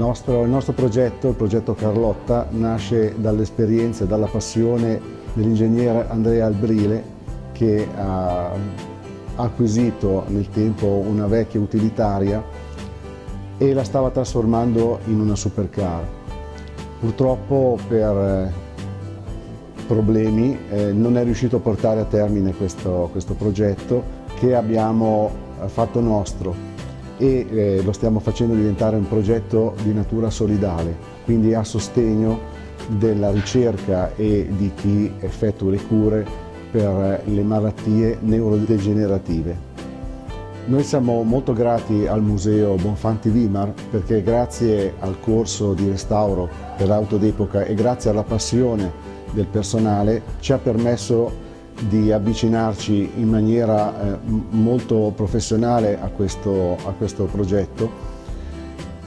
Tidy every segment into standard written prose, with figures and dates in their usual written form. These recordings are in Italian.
il nostro progetto, il progetto Carlotta, nasce dall'esperienza e dalla passione dell'ingegnere Andrea Albrile, che ha acquisito nel tempo una vecchia utilitaria e la stava trasformando in una supercar. Purtroppo per problemi non è riuscito a portare a termine questo progetto, che abbiamo fatto nostro e lo stiamo facendo diventare un progetto di natura solidale, quindi a sostegno della ricerca e di chi effettua le cure per le malattie neurodegenerative. Noi siamo molto grati al Museo Bonfanti Wimar, perché grazie al corso di restauro per auto d'epoca e grazie alla passione del personale ci ha permesso di avvicinarci in maniera molto professionale a questo progetto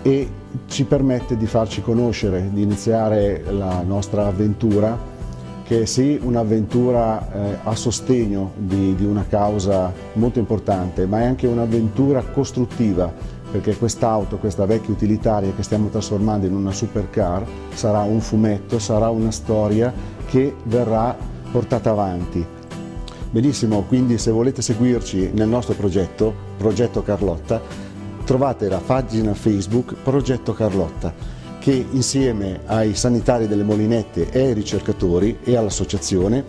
e ci permette di farci conoscere, di iniziare la nostra avventura, che è sì un'avventura a sostegno di una causa molto importante, ma è anche un'avventura costruttiva, perché quest'auto, questa vecchia utilitaria che stiamo trasformando in una supercar, sarà un fumetto, sarà una storia che verrà portata avanti. Benissimo, quindi se volete seguirci nel nostro progetto, Progetto Carlotta, trovate la pagina Facebook Progetto Carlotta, che insieme ai sanitari delle Molinette e ai ricercatori e all'associazione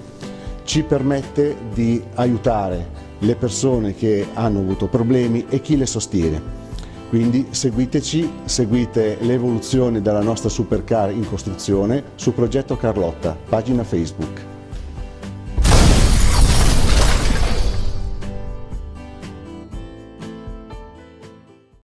ci permette di aiutare le persone che hanno avuto problemi e chi le sostiene. Quindi seguiteci, seguite l'evoluzione della nostra supercar in costruzione su Progetto Carlotta, pagina Facebook.